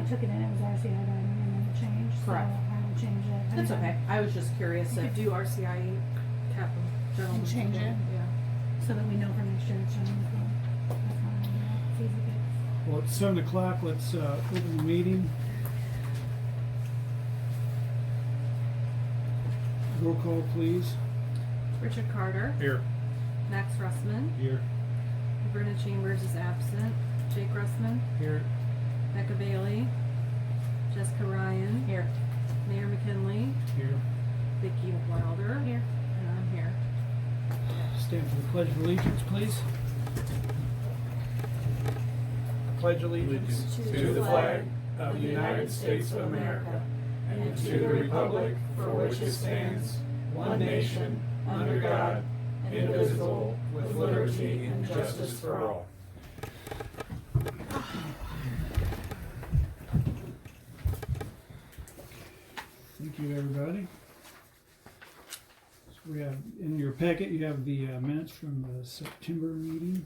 I took it in, it was RCI item and then it changed, so Correct. I will change it. That's okay. I was just curious You if could do RCIE cap general. And change it. Yeah. So that we know for next year it's general fund. That's not, it's easy fix. Well, it's 7 o'clock, let's open the meeting. Roll call, please. Richard Carter, Here. Max Russman, Here. Verna Chambers is absent, Jake Russman, Here. Becca Bailey, Jessica Ryan, here. Mayor McKinley, Here. Vicki Wilder, Here. and I'm here. Stand for the Pledge of Allegiance, please. Pledge allegiance To the flag of the United States of America and to the republic for which it stands, one nation, under God, indivisible, with liberty and justice for all. Thank you, everybody. So we have, in your packet, you have the minutes from the September meeting.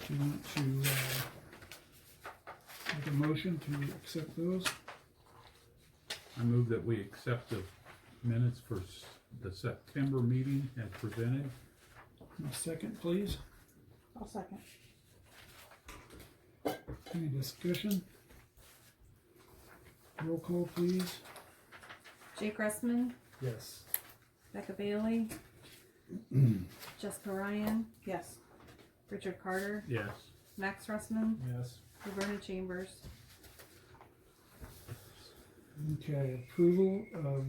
Do you want to make a motion to accept those? I move that we accept the minutes for the September meeting as presented. A second, please. I'll second. Any discussion? Roll call, please. Jake Russman, Yes. Becca Bailey, Jessica Ryan, Yes. Richard Carter, Yes. Max Russman, Yes. Verna Chambers. Okay, approval of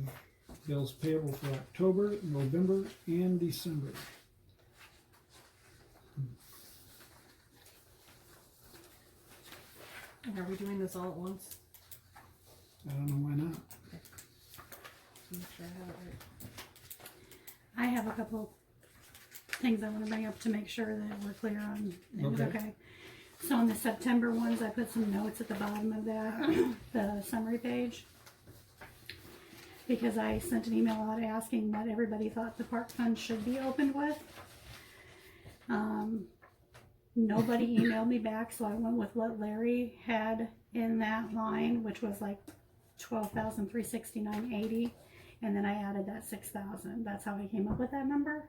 bills payable for October, November, and December. And are we doing this all at once? I don't know why not. Make sure I have it right. I have a couple things I wanna bring up to make sure that we're clear on, it was Okay. okay. So on the September ones, I put some notes at the bottom of that, the summary page. Because I sent an email out asking what everybody thought the park fund should be opened with. Nobody emailed me back, so I went with what Larry had in that line, which was like $12,369.80, and then I added that 6,000. That's how I came up with that number.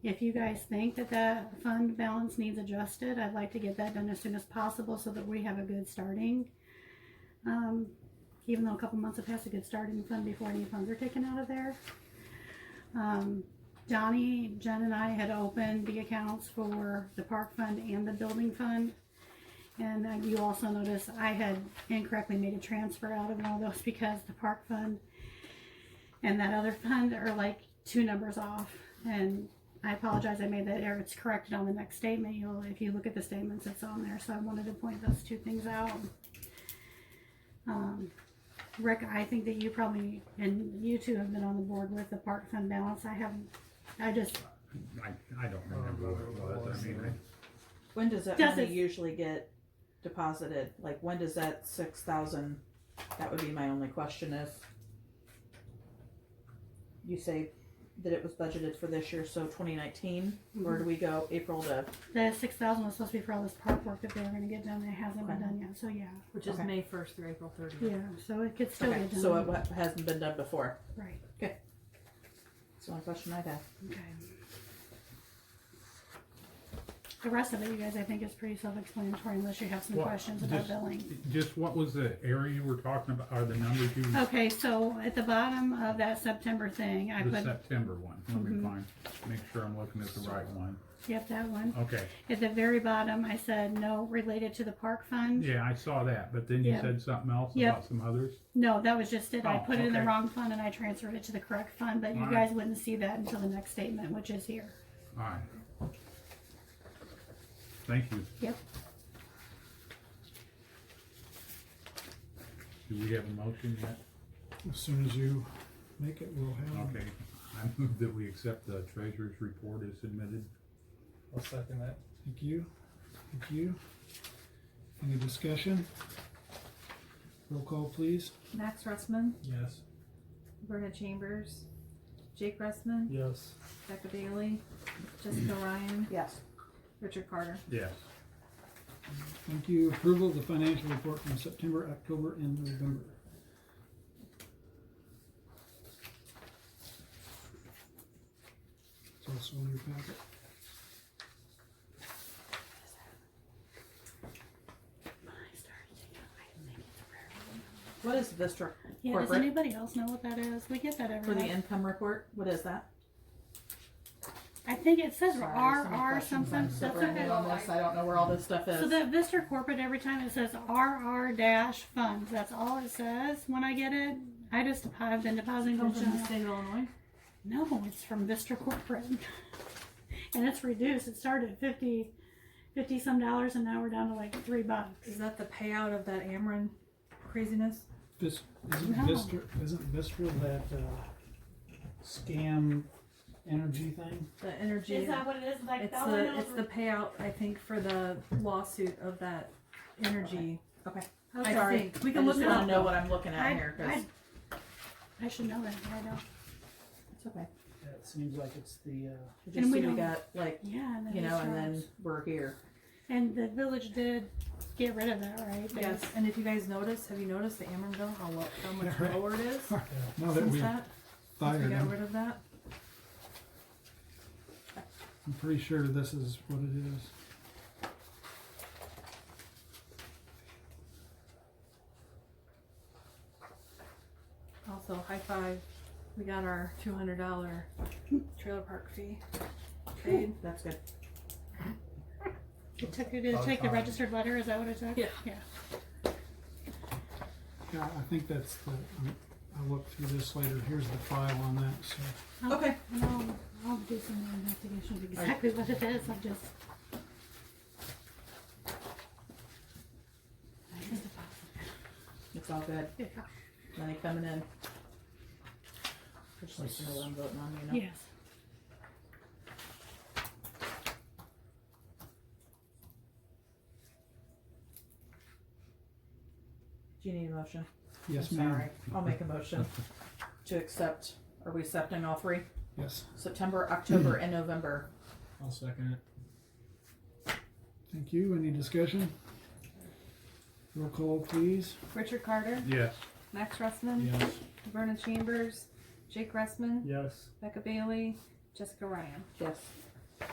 If you guys think that that fund balance needs adjusted, I'd like to get that done as soon as possible so that we have a good starting. Even though a couple months have passed, a good starting fund before any funds are taken out of there. Donnie, Jen, and I had opened the accounts for the park fund and the building fund. And you also notice I had incorrectly made a transfer out of one of those because the park fund and that other fund are like 2 numbers off. And I apologize, I made that error. It's corrected on the next statement. If you look at the statements, it's on there. So I wanted to point those 2 things out. Rick, I think that you probably, and you two have been on the board with the park fund balance. I don't remember what it was. I mean, When does that Does money it- usually get deposited? Like, when does that 6,000, that would be my only question is, you say that it was budgeted for this year, so 2019, or do we go April to, The 6,000 was supposed to be for all this park work that they were gonna get done. It hasn't been done yet. So yeah, Which is Okay. May 1st through April 30th. yeah. So it could still okay, get done. so it hasn't been done before? Right. That's the only question I have. Okay. The rest of it, you guys, I think is pretty self-explanatory unless you have some Well, questions about just- billing. just what was the area you were talking about, or the numbers you, Okay, so at the bottom of that September thing, I the put, September one? Let me make sure I'm looking at the right one. yep, that one. Okay, At the very bottom, I said no related to the park fund. yeah, I saw that, but then you Yeah. said something else Yep. about some others? No, that was just it. I Oh, put it in the okay. wrong fund and I transferred it to the correct fund, but you Alright. guys wouldn't see that until the next statement, which is here. Alright. Thank you. Yep. Do we have a motion yet? As soon as you make it, we'll have. Okay, I move that we accept the treasurer's report as submitted. I'll second that. Thank you. Thank you. Any discussion? Roll call, please. Max Russman, Yes. Verna Chambers, Jake Russman, Yes. Becca Bailey, Jessica Ryan, Yes. Richard Carter. Yes. Thank you. Approval of the financial report from September, October, and November. It's also in your packet. What is Vistra Yeah, does corporate anybody else know what that is? We get that every for the month. income report? What is that? I think it says Sorry, so many RR questions. something. I'm so That's brand new okay. on this. I don't know where all this stuff is. So the Vista Corporate, every time it says RR dash funds, that's all it says when I get it. I've been depositing Come to from the general. state of Illinois. No, it's from Vista Corporate. And it's reduced. It started at 50 some dollars and now we're down to like $3. Is that the payout of that Ameren craziness? This, isn't No. isn't Vistra that, scam energy thing? The energy. what it is? Like It's the payout, I think, for the lawsuit of that energy. Okay. I Sorry. think. We I can just look it want up. to know what I'm looking at here because I should know that, but I don't. it's okay. Yeah, it seems like it's the, Just And we so we don't- got like Yeah, and then you know, it and then starts. we're here. And the village did get rid of that, right? They- Yes, and if you guys notice, have you noticed the Ameren bill, how much Yeah, right. lower it is now that since we that? Since we fired got him, rid of that? I'm pretty sure this is what it is. Also, high five, we got our $200 trailer park fee paid. That's good. It took you to take the registered letter, is that what it took? Yeah. Yeah. Yeah, I think that's the, I'll look through this later. Here's the file on that, so. Okay. I'll do some more investigation of exactly what it is, I'll just. I think it's awesome. It's all good. Yeah. Money coming in. Just like to know what I'm voting on, you know. Yes. Do you need a motion? Yes, I'm ma'am. sorry. I'll make a motion to accept. Are we accepting all three? Yes, September, October, and November. I'll second it. thank you. Any discussion? Roll call, please. Richard Carter, Yes. Max Russman, Yes. Verna Chambers, Jake Russman, Yes. Becca Bailey, Jessica Ryan. Yes. All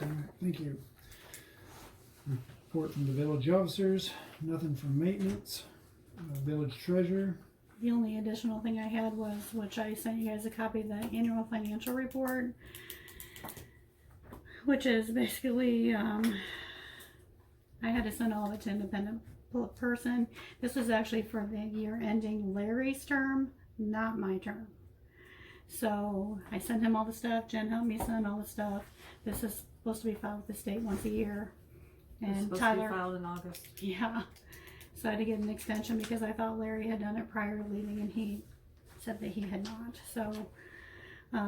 right, thank you. Report from the village officers, nothing from maintenance. Village treasurer, The only additional thing I had was, which I sent you guys a copy of the annual financial report, which is basically, I had to send all of it to independent person. This was actually for the year ending Larry's term, not my term. So I sent him all the stuff. Jen helped me send all the stuff. This is supposed to be filed with the state once a year. It's And supposed Tyler, to be filed in August. yeah. So I had to get an extension because I thought Larry had done it prior to leaving and he said that he had not. So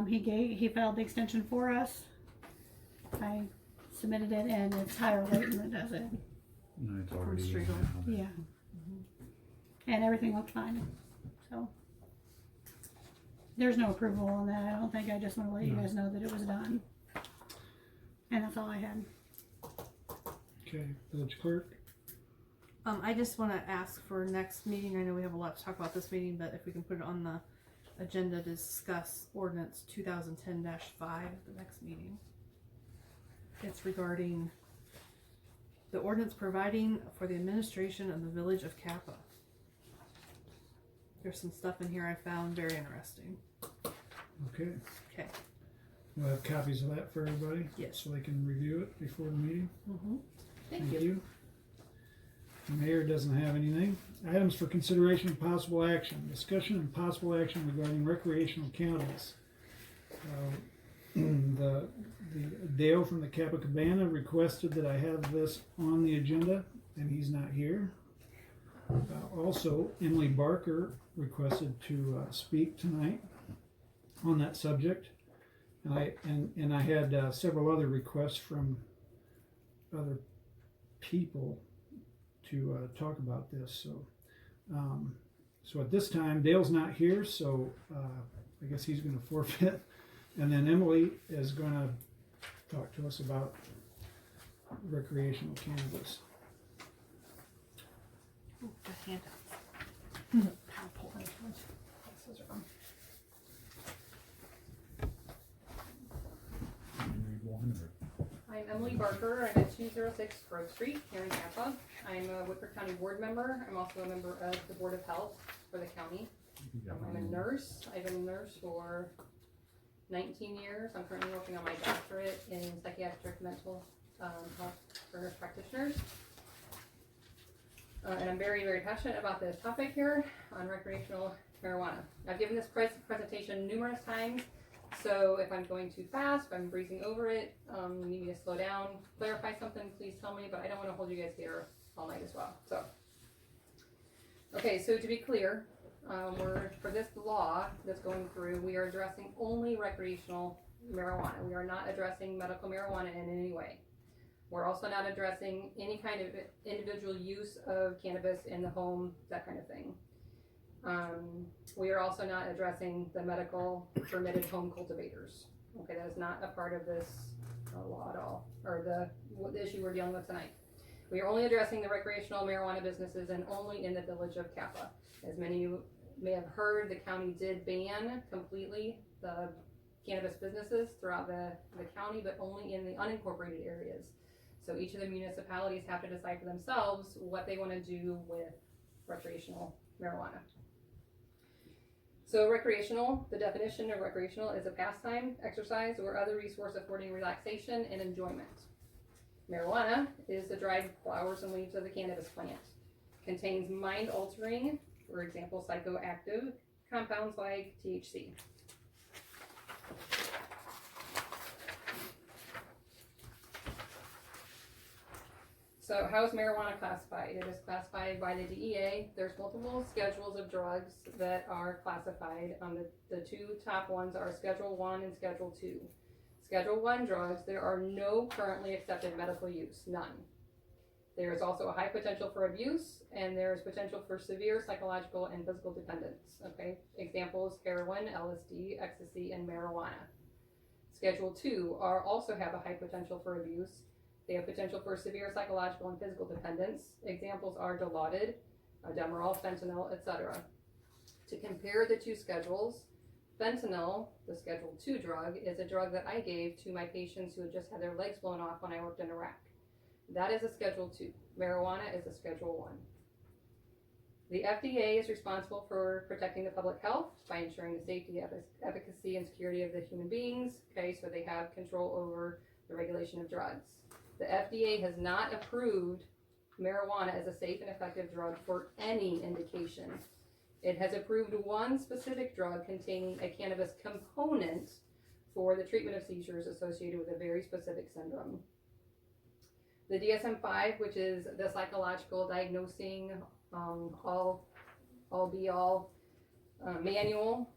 he filed the extension for us. I submitted it and it's Tyler Layton that does it. No, it's From already in Striegel. now. Yeah. And everything looked fine. So there's no approval on that. I don't think. I just want to let you No. guys know that it was done. And that's all I had. okay, village clerk, I just want to ask for next meeting. I know we have a lot to talk about this meeting, but if we can put it on the agenda to discuss ordinance 2010-5 at the next meeting. It's regarding the ordinance providing for the administration of the village of Kappa. There's some stuff in here I found very interesting. okay. Okay. We'll have copies of that for everybody. Yes. So they can review it before the meeting. Mm-hmm. Thank you. The mayor doesn't have anything. Items for consideration and possible action. Discussion and possible action regarding recreational cannabis. The Dale from the Kappa Cabana requested that I have this on the agenda, and he's not here. Also, Emily Barker requested to speak tonight on that subject, and I had several other requests from other people to talk about this. So at this time, Dale's not here, so I guess he's going to forfeit. And then Emily is going to talk to us about recreational cannabis. Ooh, the handouts. PowerPoint. Glasses are on. Read one or? I'm Emily Barker. I'm at 206 Grove Street here in Tampa. I'm a Whitford County board member. I'm also a member of the Board of Health for the county. I'm a nurse. I've been a nurse for 19 years. I'm currently working on my doctorate in psychiatric mental health for nurse practitioners. And I'm very, very passionate about this topic here on recreational marijuana. I've given this presentation numerous times, so if I'm going too fast, if I'm breezing over it, you need me to slow down, clarify something, please tell me, but I don't want to hold you guys here all night as well. So, okay, so to be clear, for this law that's going through, we are addressing only recreational marijuana. We are not addressing medical marijuana in any way. We're also not addressing any kind of individual use of cannabis in the home, that kind of thing. We are also not addressing the medical permitted home cultivators. Okay, that is not a part of this law at all, or the issue we're dealing with tonight. We are only addressing the recreational marijuana businesses and only in the village of Kappa. As many of you may have heard, the county did ban completely the cannabis businesses throughout the county, but only in the unincorporated areas. So each of the municipalities have to decide for themselves what they want to do with recreational marijuana. So recreational, the definition of recreational is a pastime, exercise, or other resource affording relaxation and enjoyment. Marijuana is the dried flowers and leaves of the cannabis plant. Contains mind-altering, for example, psychoactive compounds like THC. So how is marijuana classified? It is classified by the DEA. There's multiple schedules of drugs that are classified. The two top ones are Schedule 1 and Schedule 2. Schedule 1 drugs, there are no currently accepted medical use, none. There is also a high potential for abuse, and there is potential for severe psychological and physical dependence. Okay, examples: heroin, LSD, ecstasy, and marijuana. Schedule 2 also have a high potential for abuse. They have potential for severe psychological and physical dependence. Examples are Dilaudid, Demerol, fentanyl, etc. To compare the two schedules, fentanyl, the Schedule 2 drug, is a drug that I gave to my patients who had just had their legs blown off when I worked in Iraq. That is a Schedule 2. Marijuana is a Schedule 1. The FDA is responsible for protecting the public health by ensuring the safety, efficacy, and security of the human beings. Okay, so they have control over the regulation of drugs. The FDA has not approved marijuana as a safe and effective drug for any indication. It has approved one specific drug containing a cannabis component for the treatment of seizures associated with a very specific syndrome. The DSM-5, which is the psychological diagnosing all-be-all manual,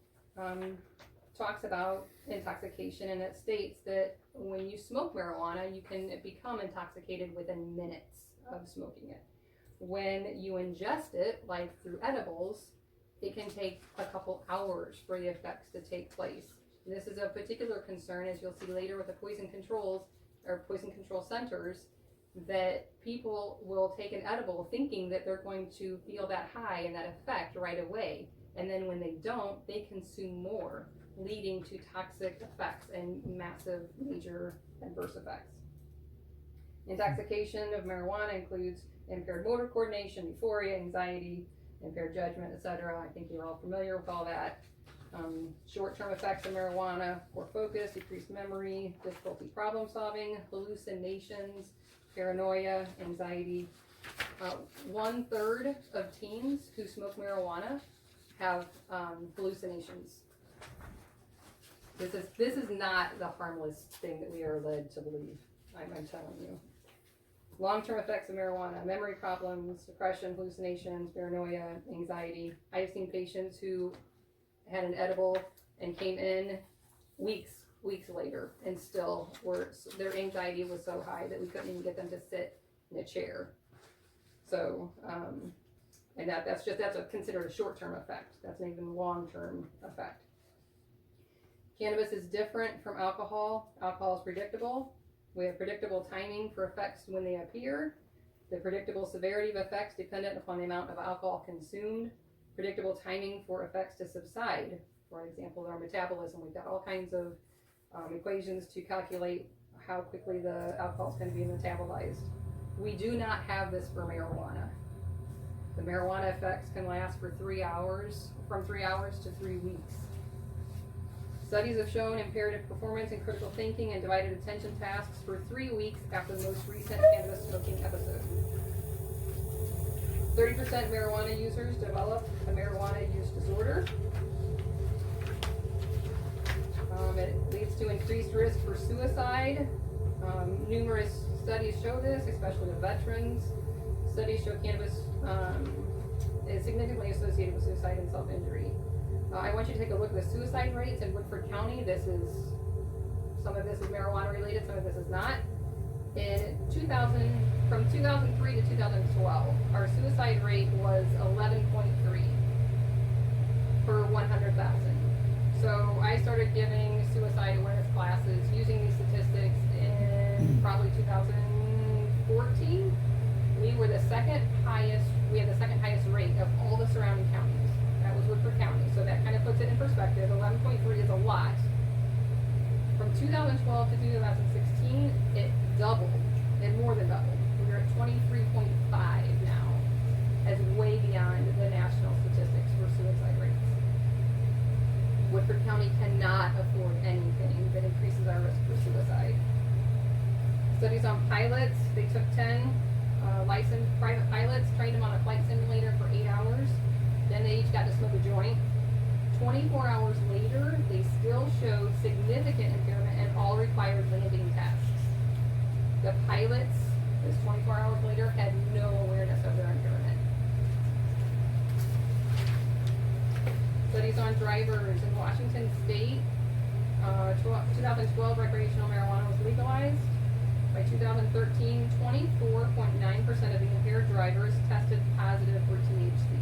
talks about intoxication, and it states that when you smoke marijuana, you can become intoxicated within minutes of smoking it. When you ingest it, like through edibles, it can take a couple hours for the effects to take place. And this is a particular concern, as you'll see later with the poison control centers, that people will take an edible thinking that they're going to feel that high and that effect right away. And then when they don't, they consume more, leading to toxic effects and massive major adverse effects. Intoxication of marijuana includes impaired motor coordination, euphoria, anxiety, impaired judgment, etc. I think you're all familiar with all that. Short-term effects of marijuana: poor focus, decreased memory, difficulty problem solving, hallucinations, paranoia, anxiety. 1/3 of teens who smoke marijuana have hallucinations. This is not the harmless thing that we are led to believe. I'm telling you. Long-term effects of marijuana: memory problems, depression, hallucinations, paranoia, anxiety. I have seen patients who had an edible and came in weeks later and still their anxiety was so high that we couldn't even get them to sit in a chair. So, and that's considered a short-term effect. That's an even long-term effect. Cannabis is different from alcohol. Alcohol is predictable. We have predictable timing for effects when they appear. the predictable severity of effects dependent upon the amount of alcohol consumed, predictable timing for effects to subside. For example, our metabolism, we've got all kinds of equations to calculate how quickly the alcohol is going to be metabolized. We do not have this for marijuana. The marijuana effects can last for 3 hours, from 3 hours to 3 weeks. Studies have shown imperative performance and critical thinking and divided attention tasks for 3 weeks after the most recent cannabis smoking episode. 30% of marijuana users develop a marijuana use disorder. It leads to increased risk for suicide. Numerous studies show this, especially with veterans. Studies show cannabis is significantly associated with suicide and self-injury. I want you to take a look at the suicide rates in Woodford County. Some of this is marijuana related, some of this is not. From 2003 to 2012, our suicide rate was 11.3 per 100,000. So I started giving suicide awareness classes using these statistics in probably 2014. We had the second highest rate of all the surrounding counties. That was Woodford County. So that kind of puts it in perspective. 11.3 is a lot. From 2012 to 2016, it doubled. It more than doubled. We're at 23.5 now, as way beyond the national statistics for suicide rates. Woodford County cannot afford anything that increases our risk for suicide. Studies on pilots, they took 10 licensed private pilots, trained them on a flight simulator for 8 hours. Then they each got to smoke a joint. 24 hours later, they still showed significant impairment in all required landing tasks. The pilots, this 24 hours later, had no awareness of their impairment. Studies on drivers in Washington State, 2012 recreational marijuana was legalized. By 2013, 24.9% of the impaired drivers tested positive for THC.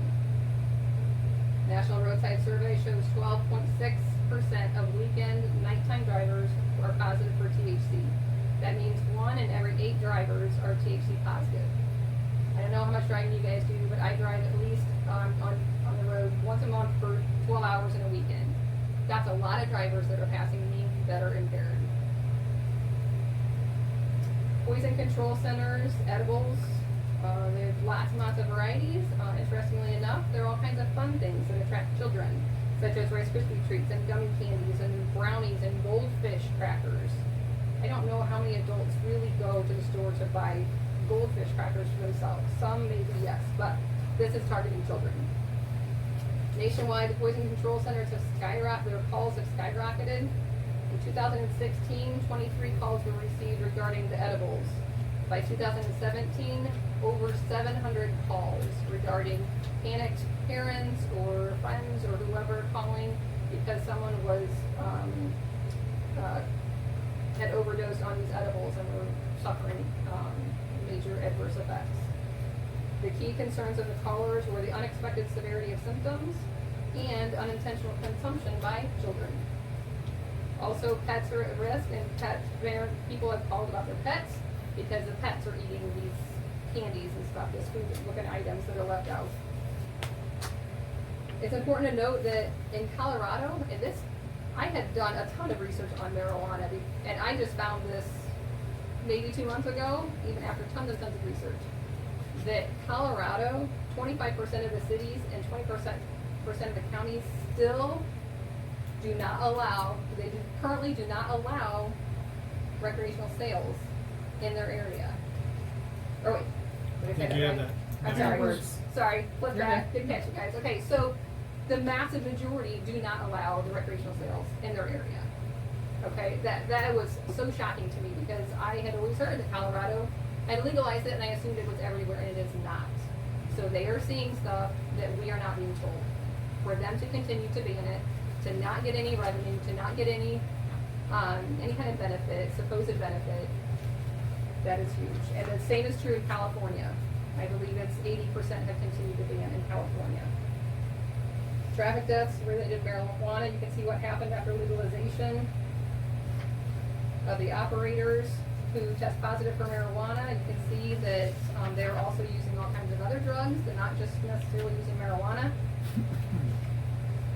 National Roadside Survey shows 12.6% of weekend nighttime drivers are positive for THC. That means 1 in every 8 drivers are THC positive. I don't know how much driving you guys do, but I drive at least on the road once a month for 12 hours in a weekend. That's a lot of drivers that are passing me that are impaired. Poison control centers, edibles, they have lots and lots of varieties. Interestingly enough, there are all kinds of fun things that attract children, such as Rice Krispie treats and gummy candies and brownies and goldfish crackers. I don't know how many adults really go to the store to buy goldfish crackers for themselves. Some maybe yes, but this is targeting children. Nationwide, the poison control centers have skyrocketed, their calls have skyrocketed. In 2016, 23 calls were received regarding the edibles. By 2017, over 700 calls regarding panicked parents or friends or whoever calling because someone was had overdosed on these edibles and were suffering major adverse effects. The key concerns of the callers were the unexpected severity of symptoms and unintentional consumption by children. Also, pets are at risk, and people have called about their pets because the pets are eating these candies and stuff, these food-looking items that are left out. It's important to note that in Colorado, I had done a ton of research on marijuana, and I just found this maybe 2 months ago, even after tons and tons of research, that Colorado, 25% of the cities and 20% of the counties still do not allow, currently do not allow recreational sales in their area. Or wait, did I say that right? I'm sorry. Sorry, flip that. Good catch, you guys. Okay, so the massive majority do not allow the recreational sales in their area. Okay, that was so shocking to me because I had always heard that Colorado had legalized it and I assumed it was everywhere, and it is not. So they are seeing stuff that we are not being told. For them to continue to ban it, to not get any revenue, to not get any kind of benefit, supposed benefit, that is huge. And the same is true in California. I believe it's 80% have continued to ban in California. Traffic deaths related to marijuana, you can see what happened after legalization of the operators. who test positive for marijuana, you can see that they're also using all kinds of other drugs. They're not just necessarily using marijuana.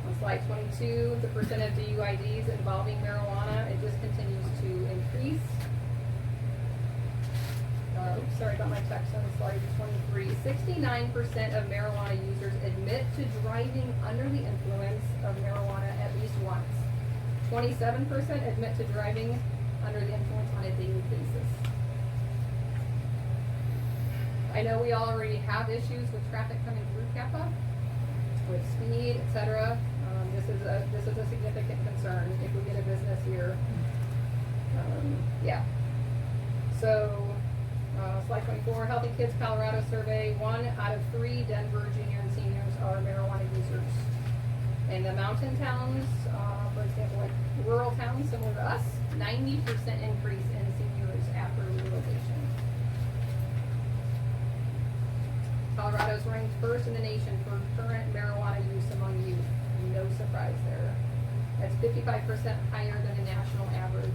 On slide 22, the percent of DUIDs involving marijuana, it just continues to increase. Oops, sorry about my text on slide 23. 69% of marijuana users admit to driving under the influence of marijuana at least once. 27% admit to driving under the influence on a daily basis. I know we all already have issues with traffic coming through Kappa, with speed, etc. This is a significant concern if we get a business here. Yeah. So, slide 24, Healthy Kids Colorado survey, 1 out of 3 Denver junior and seniors are marijuana users. In the mountain towns, for example, like rural towns similar to us, 90% increase in seniors after legalization. Colorado is ranked first in the nation for current marijuana use among youth. No surprise there. That's 55% higher than the national average.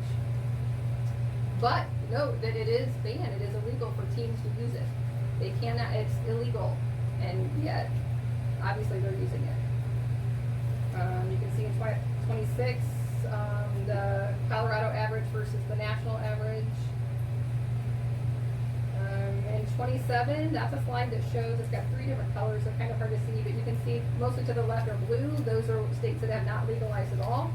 But note that it is banned, it is illegal for teens to use it. They cannot, it's illegal, and yet, obviously they're using it. You can see in 26, the Colorado average versus the national average. In 27, that's a slide that shows, it's got 3 different colors, so kind of hard to see, but you can see mostly to the left are blue, those are states that have not legalized at all.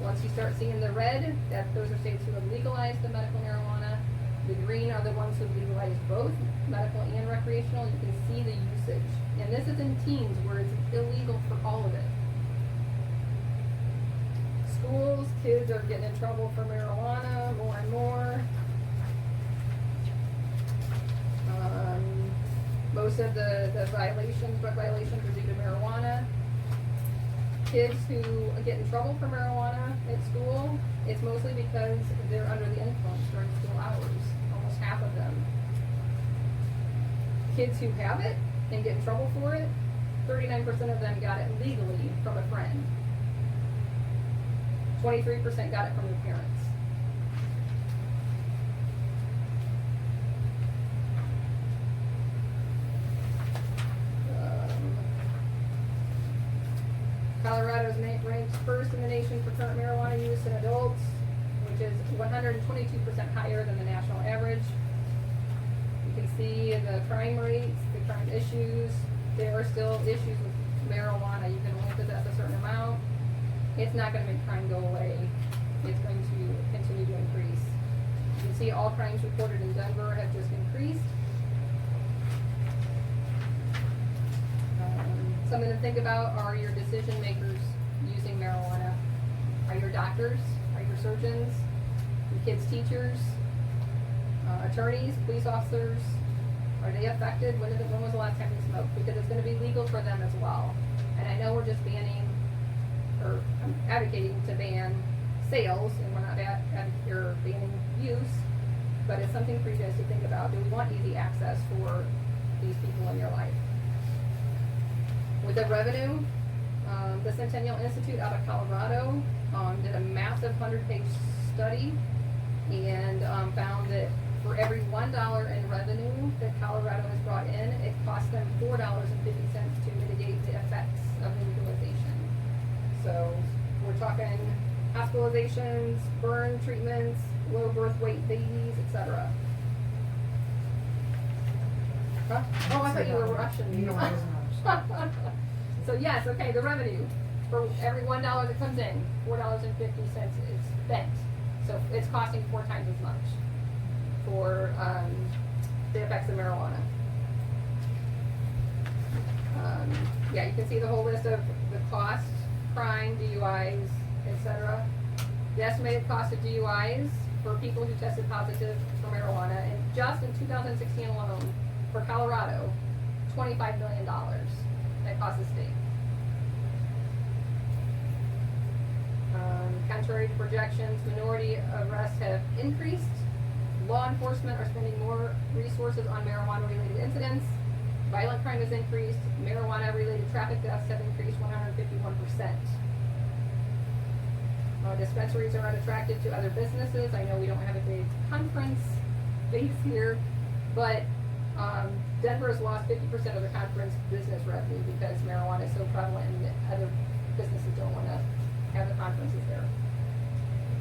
Once you start seeing the red, those are states who have legalized the medical marijuana. The green are the ones who have legalized both medical and recreational. You can see the usage. And this is in teens where it's illegal for all of it. Schools, kids are getting in trouble for marijuana more and more. Most of the drug violations are due to marijuana. Kids who get in trouble for marijuana at school, it's mostly because they're under the influence during school hours, almost half of them. Kids who have it and get in trouble for it, 39% of them got it legally from a friend. 23% got it from their parents. Colorado's ranked first in the nation for current marijuana use in adults, which is 122% higher than the national average. You can see the crime rates, the crime issues. There are still issues with marijuana. You can only possess a certain amount. It's not going to make crime go away. It's going to continue to increase. You can see all crimes reported in Denver have just increased. Something to think about are your decision makers using marijuana. Are your doctors? Are your surgeons? Your kids' teachers? Attorneys? Police officers? Are they affected? When was the last time you smoked? Because it's going to be legal for them as well. And I know we're just banning, or I'm advocating to ban sales, and we're not banning use, but it's something for you guys to think about. Do we want easy access for these people in your life? With the revenue, the Centennial Institute out of Colorado did a massive 100-page study and found that for every $1 in revenue that Colorado has brought in, it costs them $4.50 to mitigate the effects of legalization. So we're talking hospitalizations, burn treatments, low birth weight babies, etc. Huh? Oh, I thought you were Russian. So yes, okay, the revenue for every $1 that comes in, $4.50 is spent. So it's costing 4 times as much for the effects of marijuana. Yeah, you can see the whole list of the cost, crime, DUIs, etc. The estimated cost of DUIs for people who tested positive for marijuana, and just in 2016 alone, for Colorado, $25 million. That cost the state. Contrary to projections, minority arrests have increased. Law enforcement are spending more resources on marijuana-related incidents. Violent crime has increased. Marijuana-related traffic deaths have increased 151%. Dispensaries are unattractive to other businesses. I know we don't have a big conference base here, but Denver has lost 50% of the conference business revenue because marijuana is so prevalent and other businesses don't want to have the conferences there.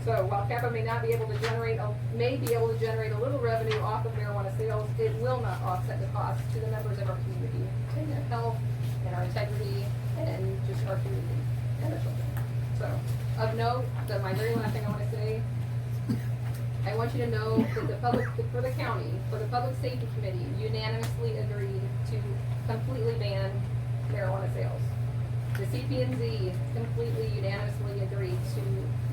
So while Kappa may be able to generate a little revenue off of marijuana sales, it will not offset the cost to the members of our community in their health and our integrity and just our community and our children. So of note, my very last thing I want to say, I want you to know that the public safety committee unanimously agreed to completely ban marijuana sales. The CP&Z completely unanimously agreed to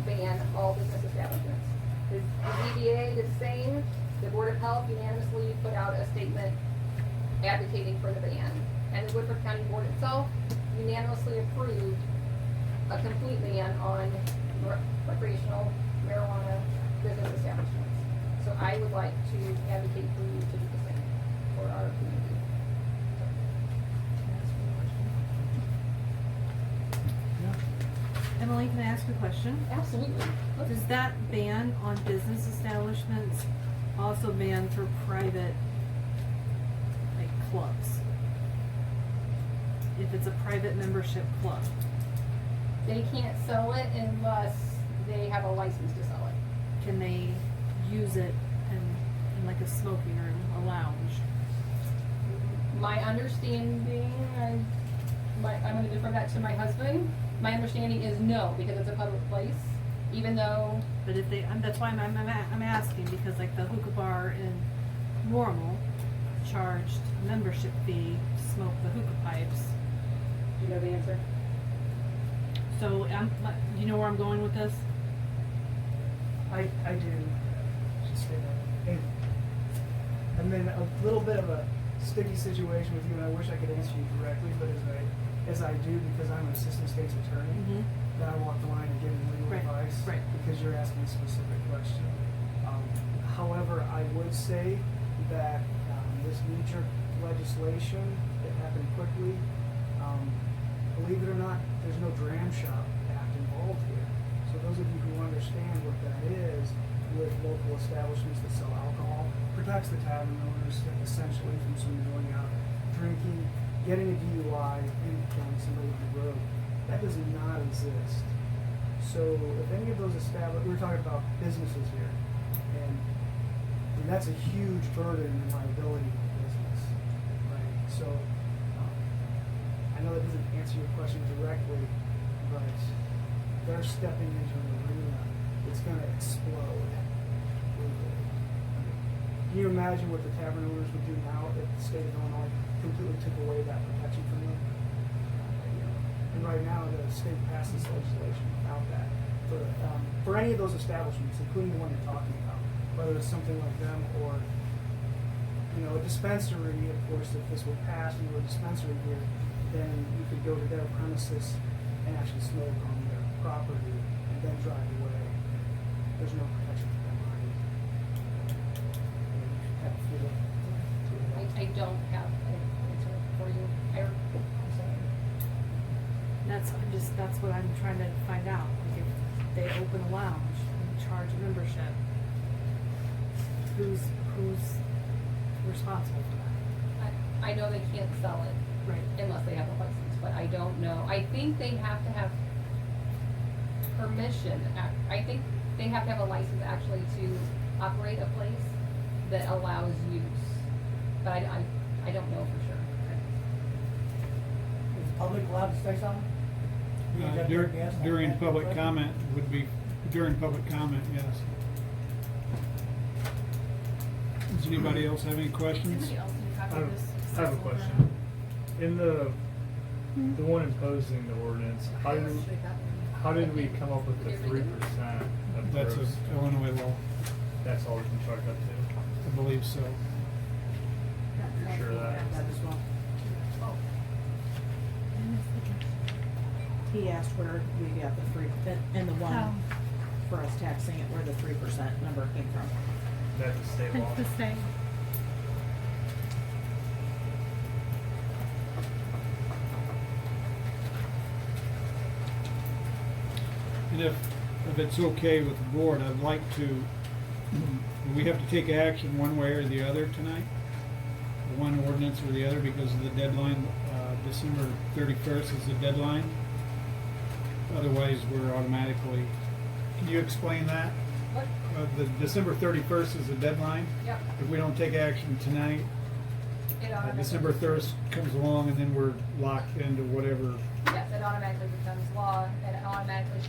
ban all business establishments. The ZBA did the same. The Board of Health unanimously put out a statement advocating for the ban. And the Woodford County Board itself unanimously approved a complete ban on recreational marijuana business establishments. So I would like to advocate for you to do the same for our community. Emily, can I ask a question? Absolutely. Does that ban on business establishments also ban for private, like, clubs? If it's a private membership club? They can't sell it unless they have a license to sell it. Can they use it in like a smoking room, a lounge? My understanding, I'm gonna defer that to my husband. My understanding is no, because it's a public place, even though, But if they, that's why I'm asking, because like the hookah bar in Normal charged a membership fee to smoke the hookah pipes. do you know the answer? So, you know where I'm going with this? I do. Should say that. And I'm in a little bit of a sticky situation with you, and I wish I could answer you directly, but as I do, because I'm an assistant state's attorney, Mm-hmm. then I walk the line of giving legal Right, advice, right. because you're asking a specific question. However, I would say that this knee-jerk legislation that happened quickly, believe it or not, there's no dram shop act involved here. So those of you who understand what that is, with local establishments that sell alcohol, protects the tavern owners essentially from someone going out drinking, getting a DUI, and killing somebody on the road. That does not exist. So if any of those we're talking about businesses here, and that's a huge burden and liability to business, right? So I know that doesn't answer your question directly, but they're stepping into an arena that's going to explode. Can you imagine what the tavern owners would do now if the state of Illinois completely took away that protection from them? And right now, the state passes legislation without that for any of those establishments, including the one you're talking about, whether it's something like them or a dispensary. Of course, if this were passed and you were a dispensary here, then you could go to their premises and actually smoke on their property and then drive away. There's no protection for them either. I don't have an answer for you. I'm sorry. That's what I'm trying to find out. Like if they open a lounge and charge membership, who's responsible for that? I know they can't sell it Right. unless they have a license, but I don't know. I think they have to have permission. I think they have to have a license actually to operate a place that allows use. But I don't know for sure. Is the public allowed to say something? During public comment would be, during public comment, yes. Does anybody else have any questions? Somebody else need to copy this. I have a question. In the one imposing the ordinance, how did we come up with the 3% of That's gross? a Illinois law, That's all we can charge up to. I believe so. You're sure of that? He asked where we got the 3, and the one Oh, for us taxing it, where the 3% number came from. That's a state law. it's the same. And if if it's okay with the board, I'd like to, we have to take action one way or the other tonight, one ordinance or the other, because of the deadline, December 31st is the deadline. Otherwise, we're automatically, can you explain that? What? The December 31st is the deadline. Yep. If we don't take action tonight, It automatically. December 1st comes along and then we're locked into whatever. Yes, it automatically becomes law, and it automatically,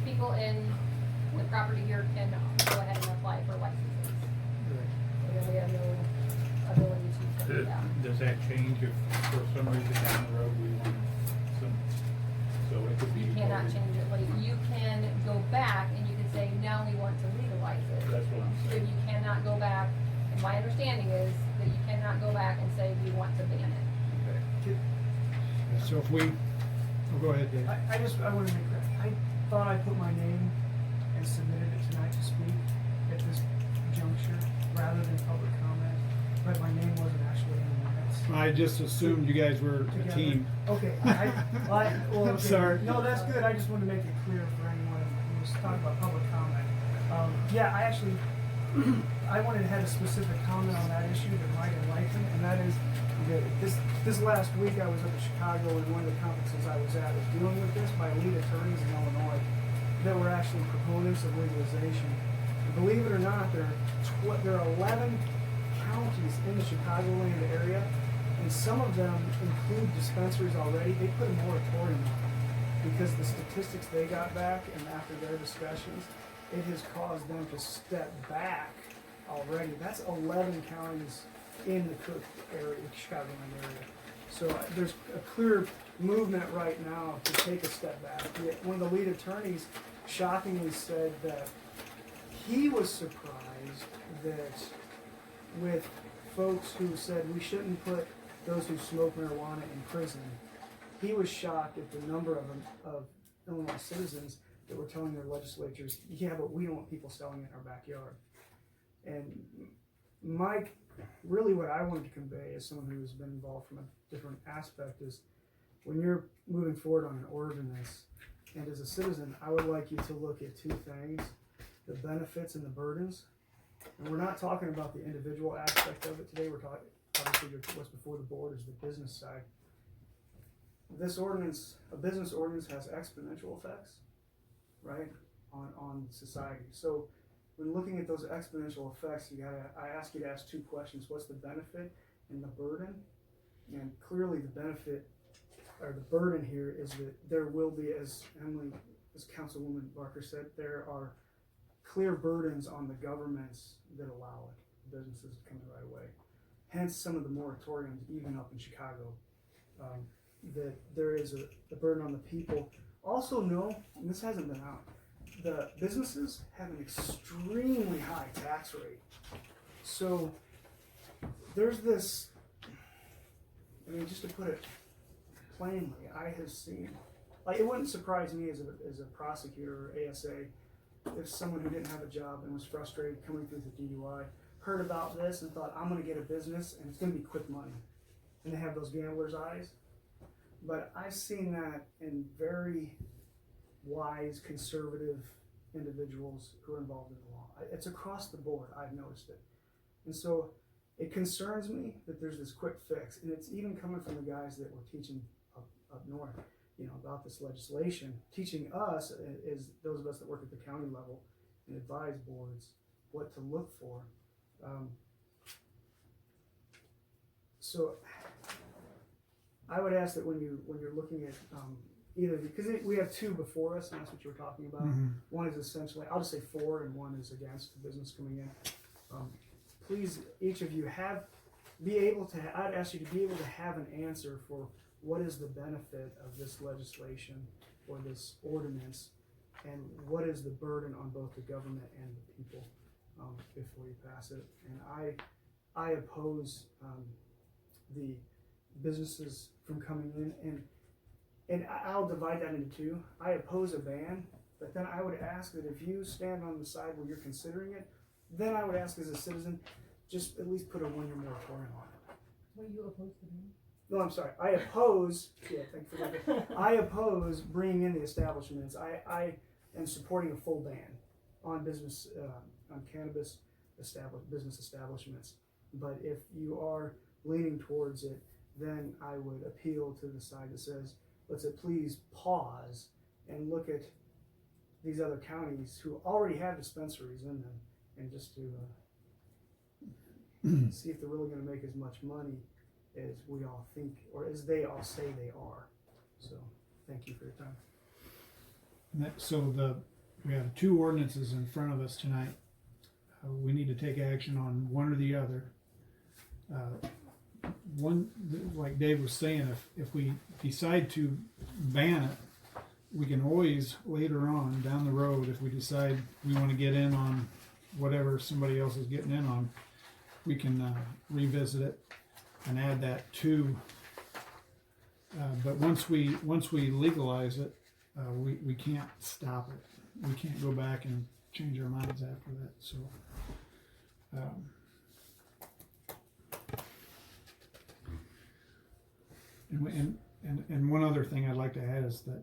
people in the property here can go ahead and apply for licenses. We have no ability to do that. Does that change if for some reason down the road we want some, so it could be? You cannot change it, like, you can go back and you can say, now we want to legalize it. That's what I'm But saying. you cannot go back, and my understanding is that you cannot go back and say, we want to ban it. So if we, oh, go ahead, Dave. I want to make that, I thought I put my name and submitted it tonight to speak at this juncture, rather than public comment, but my name wasn't actually in the minutes. I just assumed you guys were a Together. team. Okay, well, I'm okay. sorry. No, that's good, I just wanted to make it clear for anyone who was talking about public comment. Yeah, I actually, I wanted to have a specific comment on that issue that might enlighten, and that is, that this last week I was up in Chicago, and one of the conferences I was at was dealing with this by elite attorneys in Illinois that were actually proponents of legalization. And believe it or not, there are 11 counties in the Chicagoland area, and some of them include dispensaries already. They put a moratorium on it because the statistics they got back, and after their discussions, it has caused them to step back already. That's 11 counties in the Cook area, Chicagoland area. So there's a clear movement right now to take a step back. One of the lead attorneys shockingly said that he was surprised that with folks who said we shouldn't put those who smoke marijuana in prison, he was shocked at the number of Illinois citizens that were telling their legislatures, yeah, but we don't want people selling it in our backyard. And Mike, really what I wanted to convey as someone who has been involved from a different aspect is when you're moving forward on an ordinance, and as a citizen, I would like you to look at two things, the benefits and the burdens. And we're not talking about the individual aspect of it today, we're talking, obviously what's before the board is the business side. This ordinance, a business ordinance has exponential effects, right, on society. So when looking at those exponential effects, I ask you to ask two questions. What's the benefit and the burden? And clearly the benefit or the burden here is that there will be, as Councilwoman Barker said, there are clear burdens on the governments that allow it, businesses to come the right away. Hence some of the moratoriums, even up in Chicago, that there is a burden on the people. Also know, and this hasn't been out, the businesses have an extremely high tax rate. So there's this, I mean, just to put it plainly, I have seen, like, it wouldn't surprise me as a prosecutor or ASA if someone who didn't have a job and was frustrated coming through the DUI heard about this and thought, I'm gonna get a business and it's gonna be quick money. And they have those gambler's eyes. But I've seen that in very wise, conservative individuals who are involved in the law. It's across the board, I've noticed it. And so it concerns me that there's this quick fix, and it's even coming from the guys that were teaching up north, about this legislation, teaching us, is those of us that work at the county level and advise boards what to look for. So I would ask that when you're looking at either, because we have two before us, and that's what you were talking about. Mhm. One is essentially, I'll just say for, and one is against the business coming in. Please, each of you I'd ask you to be able to have an answer for what is the benefit of this legislation or this ordinance, and what is the burden on both the government and the people before you pass it. And I oppose the businesses from coming in, and I'll divide that into two. I oppose a ban, but then I would ask that if you stand on the side where you're considering it, then I would ask as a citizen, just at least put a 1-year moratorium on it. What, you oppose the ban? No, I'm sorry. I oppose. Yeah, thank you for that. I oppose bringing in the establishments. and supporting a full ban on business, on cannabis business establishments. But if you are leaning towards it, then I would appeal to the side that says, let's at please pause and look at these other counties who already have dispensaries in them, and just to see if they're really going to make as much money as we all think, or as they all say they are. So, thank you for your time. We have two ordinances in front of us tonight. We need to take action on one or the other. One, like Dave was saying, if we decide to ban it, we can always later on down the road, if we decide we want to get in on whatever somebody else is getting in on, we can revisit it and add that to. But once we legalize it, we can't stop it. We can't go back and change our minds after that. So. And one other thing I'd like to add is that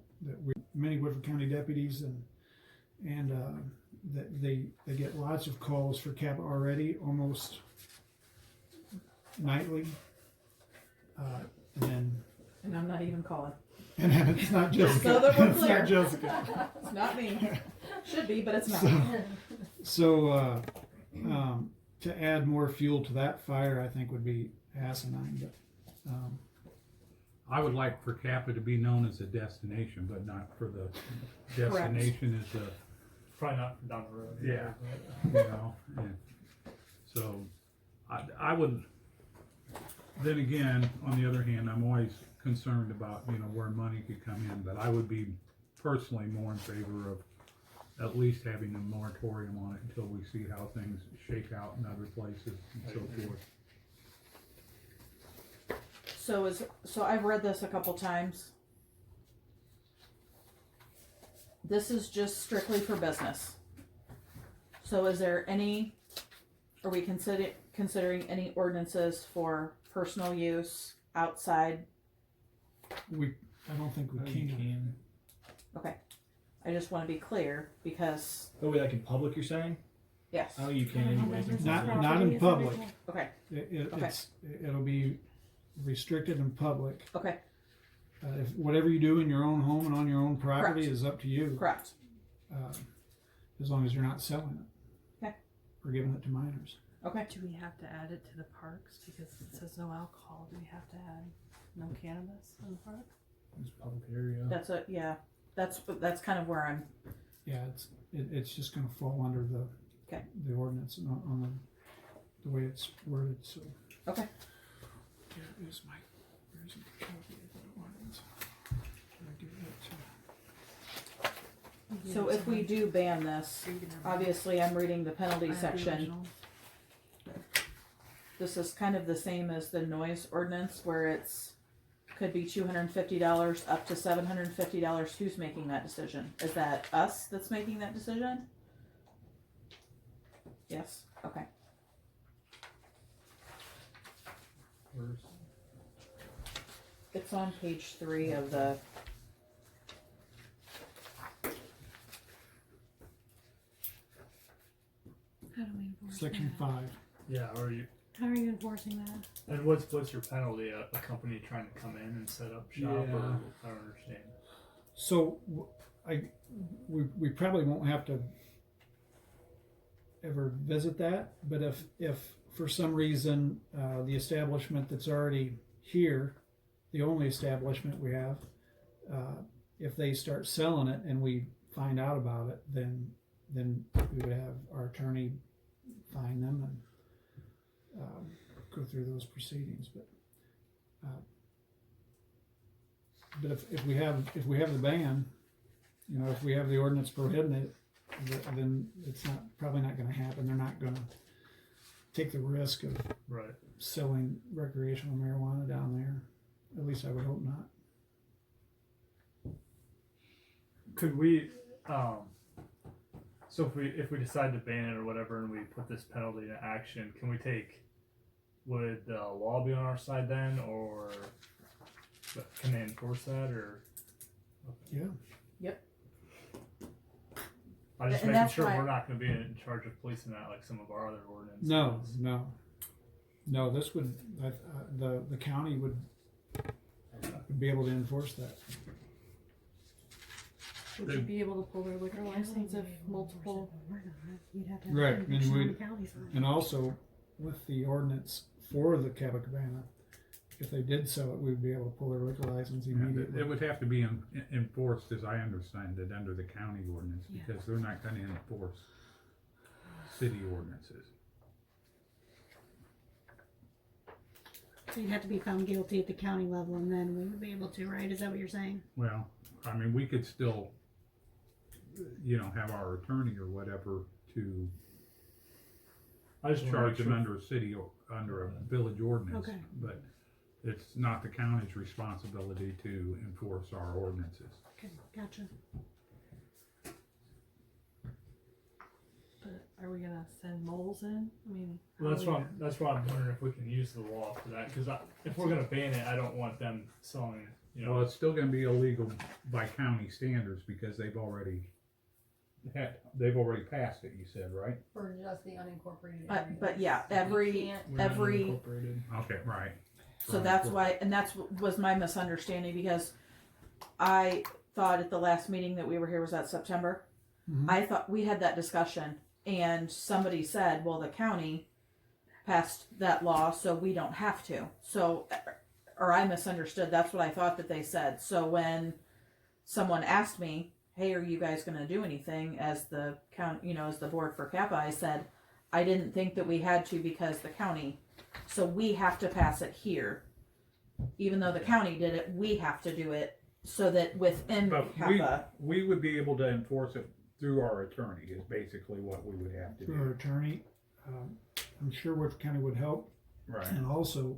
many Woodford County deputies and that they get lots of calls for CAPA already, almost nightly, And I'm not even calling. and it's not Jessica. So that we're It's clear. not Jessica. It's not me. Should be, but it's not. So to add more fuel to that fire, I think would be asinine. But I would like for Kappa to be known as a destination, but not for the destination as a, Probably not down the road. Yeah. you know. And so I would, then again, on the other hand, I'm always concerned about, where money could come in, but I would be personally more in favor of at least having a moratorium on it until we see how things shake out in other places and so forth. So I've read this a couple times. This is just strictly for business. So is there are we considering any ordinances for personal use outside? I don't think we can. Okay. I just want to be clear because, Oh, wait, like in public, you're saying? yes. Oh, you can anyways. in Not- public. not in public. Okay, Okay. It'll be restricted in public. okay, If whatever you do in your own home and on your own property Correct. is up to you, correct. as long as you're not selling it. Okay. Or giving it to minors. Okay. Do we have to add it to the parks because it says no alcohol? Do we have to add no cannabis in the park? It's public area. That's kind of where I'm, Yeah, it's just gonna fall under the Okay. the ordinance and on the way it's worded, so. Okay. Where's the copy of the ordinance? Can I give that to- so if we do ban this, obviously I'm reading the penalty section. This is kind of the same as the noise ordinance where it's could be $250 up to $750. Who's making that decision? Is that us that's making that decision? Yes. Okay. It's on page 3 of the. How do we enforce Section that? 5. Yeah, or you. How are you enforcing that? And what's your penalty? A company trying to come in and set up shop, or I don't understand. So, we probably won't have to ever visit that, but if for some reason the establishment that's already here, the only establishment we have, if they start selling it and we find out about it, then we would have our attorney find them and go through those proceedings. But if we have the ban, if we have the ordinance prohibiting it, then it's probably not going to happen. They're not going to take the risk of Right. selling recreational marijuana down there. At least I would hope not. Could we, so if we decide to ban it or whatever, and we put this penalty into action, would the law be on our side then, or can they enforce that, or? Yeah. Yep. I'm just And making that's sure why- we're not going to be in charge of policing that like some of our other ordinances. No, this would, the county would be able to enforce that. Would you be able to pull their liquor license if multiple? You'd have to Right, have and conviction on we- the county side. And also, with the ordinance for the Cabacabana, if they did sell it, we'd be able to pull their liquor license immediately. It would have to be enforced, as I understand it, under the county ordinance, Yeah. because they're not gonna enforce city ordinances. So you'd have to be found guilty at the county level, and then we would be able to, right? Is that what you're saying? Well, I mean, we could still, have our attorney or whatever to I just wanna charge make them sure- under a city, under a village ordinance. Okay. But it's not the county's responsibility to enforce our ordinances. Okay, gotcha. But are we gonna send moles in? I mean, Well, how are we- that's why I'm wondering if we can use the law for that, because if we're gonna ban it, I don't want them selling. Well, it's still gonna be illegal by county standards because they've already passed it, you said, right? For just the unincorporated But areas. yeah, You every can't- We're not every unincorporated. Okay, right. so that's why, and that's was my misunderstanding, because I thought at the last meeting that we were here, was that September? Mhm. I thought we had that discussion, and somebody said, well, the county passed that law, so we don't have to. So, or I misunderstood. That's what I thought that they said. So when someone asked me, hey, are you guys going to do anything as the county, as the board for Kappa, I said, I didn't think that we had to because the county, so we have to pass it here. Even though the county did it, we have to do it so that within But Kappa. we would be able to enforce it through our attorney is basically what we would have to Through our do. attorney, I'm sure Worth County would help, Right. and also,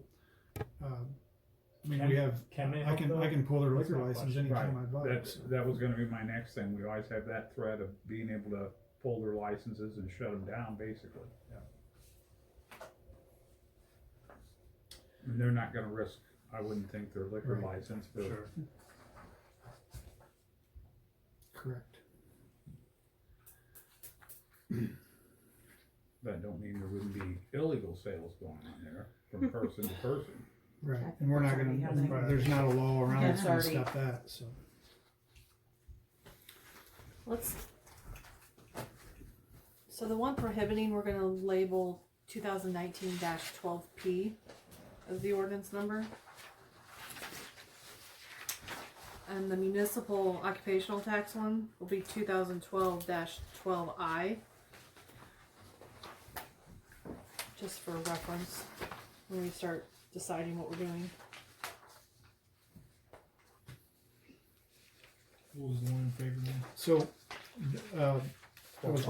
I mean, Can- we have, can they I help can, though? I can pull their That's liquor my license question. anytime Right. I'd like. That, so. that was gonna be my next thing. We always have that threat of being able to pull their licenses and shut them down, basically. And they're not gonna risk, I wouldn't think, their liquor Right. license for Sure. Correct. That don't mean there wouldn't be illegal sales going on there from person to person. Right, I think and we're not that's already gonna, happening. there's not a law around Yeah, that's it's gonna already- stop that, so. So the one prohibiting, we're gonna label 2019-12P as the ordinance number. And the municipal occupational tax one will be 2012-12I. Just for reference, when we start deciding what we're doing. What was the one in favor then? So, I was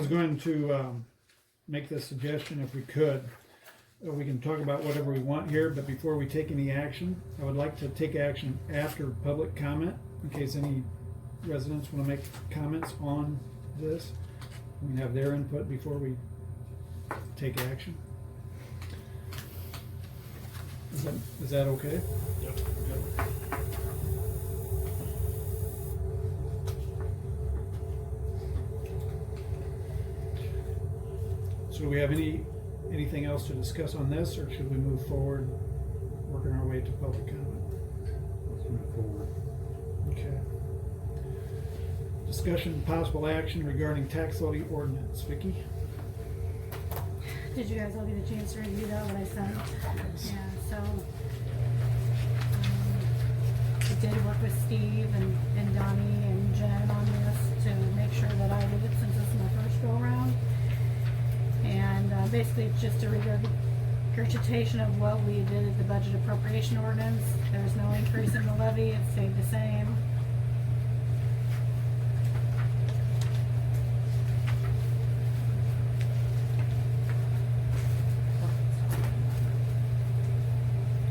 going to, make this suggestion if we could. We can talk about whatever we want here, but before we take any action, I would like to take action after public comment, in case any residents wanna make comments on this. We can have their input before we take action. Is that okay? Yep. So do we have anything else to discuss on this, or should we move forward, working our way to public comment? Let's move forward. Okay. Discussion and possible action regarding tax levy ordinance. Vicky? Did you guys all get a chance to review that, what I sent? Yeah, so, I did work with Steve and Donnie and Jen on this to make sure that I did it since this is my first go around. And basically it's just a regurgitation of what we did at the budget appropriation ordinance. There's no increase in the levy, it stayed the same.